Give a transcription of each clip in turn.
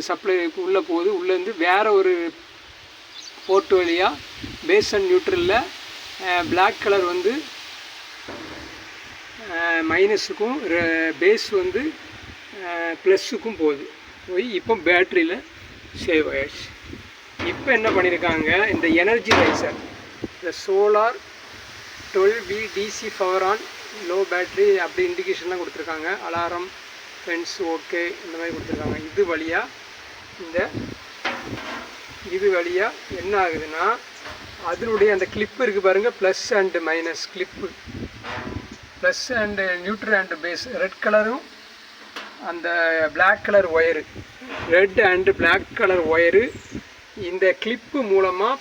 சப்ளைக்கு உள்ளே போகுது. உள்ளேருந்து வேறு ஒரு போர்ட் வழியாக பேஸ் அண்ட் நியூட்ரலில் பிளாக் கலர் வந்து மைனஸுக்கும் பேஸ் வந்து ப்ளஸ்ஸுக்கும் போய் இப்போ பேட்ரியில் சேவ் ஆயிடுச்சு. இப்போ என்ன பண்ணியிருக்காங்க, இந்த எனர்ஜி ரைசர், இந்த solar 12V DC power on low battery அப்படி இண்டிகேஷன்லாம் கொடுத்துருக்காங்க. அலாரம், ஃபென்ஸ் ஓகே இந்த மாதிரி கொடுத்துருக்காங்க. இது வழியாக என்ன ஆகுதுன்னா, அதனுடைய அந்த கிளிப்பு இருக்குது பாருங்கள், plus and minus clip, plus and neutral and base, red கலரும் அந்த black colour wire, red and black colour wire இந்த கிளிப்பு மூலமாக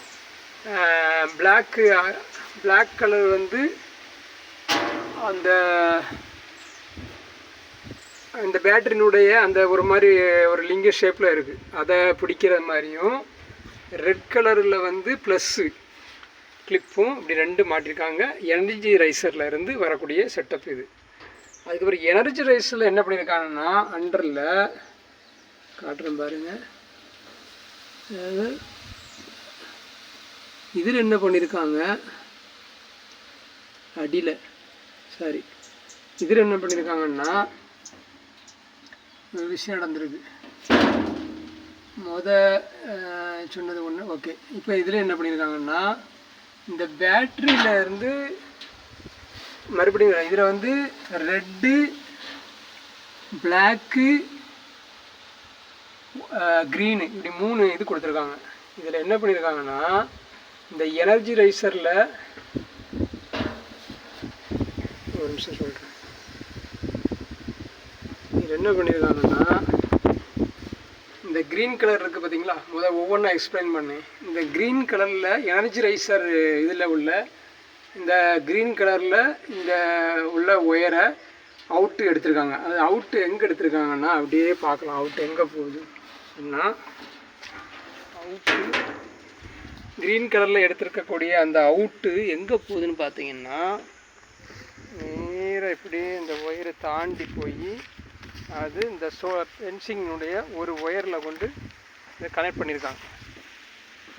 பிளாக் கலர் வந்து அந்த பேட்டரினுடைய அந்த ஒரு மாதிரி ஒரு லிங்க ஷேப்பில் இருக்குது, அதை பிடிக்கிற மாதிரியும் ரெட் கலரில் வந்து ப்ளஸ்ஸு கிளிப்பும் இப்படி ரெண்டு மாட்டியிருக்காங்க. எனர்ஜி ரைசரில் இருந்து வரக்கூடிய செட்டப் இது. அதுக்கப்புறம் எனர்ஜி ரைஸில் என்ன பண்ணியிருக்காங்கன்னா, அண்டரில் காட்டுறேன் பாருங்கள், இதில் என்ன பண்ணியிருக்காங்க, இதில் என்ன பண்ணியிருக்காங்கன்னா ஒரு விஷயம் நடந்திருக்கு. சொன்னது ஒன்று ஓகே. இப்போ இதில் என்ன பண்ணியிருக்காங்கன்னா, இந்த பேட்ரியில் இருந்து மறுபடியும் இதில் வந்து ரெட்டு, பிளாக்கு, க்ரீனு இப்படி 3 இது கொடுத்துருக்காங்க. இதில் என்ன பண்ணியிருக்காங்கன்னா, இந்த எனர்ஜி ரைசரில் ஒரு நிமிஷம் சொல்கிறேன். இதில் என்ன பண்ணியிருக்காங்கன்னா, இந்த க்ரீன் கலர் இருக்குது பார்த்தீங்களா, ஒவ்வொன்றா எக்ஸ்பிளைன் பண்ணேன். இந்த க்ரீன் கலரில் எனர்ஜி ரைசர் இதில் உள்ள இந்த க்ரீன் கலரில் இந்த உள்ள ஒயரை அவுட்டு எடுத்திருக்காங்க. அது அவுட்டு எங்கே எடுத்திருக்காங்கன்னா, அப்படியே பார்க்கலாம் அவுட்டு எங்கே போகுதுன்னா, அவுட்டு க்ரீன் கலரில் எடுத்திருக்கக்கூடிய அந்த அவுட்டு எங்கே போகுதுன்னு பார்த்தீங்கன்னா, நேராக இப்படியே இந்த ஒயரை தாண்டி போய் அது இந்த ஃபென்சிங்கினுடைய ஒரு ஒயரில் கொண்டு இதை கனெக்ட் பண்ணியிருக்காங்க.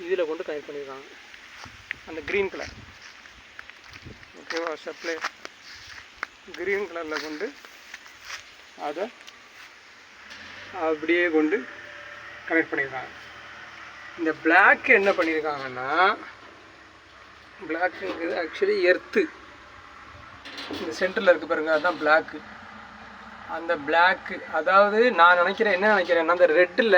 இதில் கொண்டு கனெக்ட் பண்ணியிருக்காங்க அந்த க்ரீன் கலர், ஓகேவா, சப்ளை க்ரீன் கலரில் கொண்டு அதை அப்படியே கொண்டு கனெக்ட் பண்ணியிருக்காங்க. இந்த பிளாக் என்ன பண்ணியிருக்காங்கன்னா, பிளாக்குங்கிறது ஆக்சுவலி எர்த்து, இந்த சென்டரில் இருக்குது பாருங்கள், அதுதான் பிளாக்கு. அந்த பிளாக்கு அதாவது நான் என்ன நினைக்கிறேன்னா, அந்த ரெட்டில்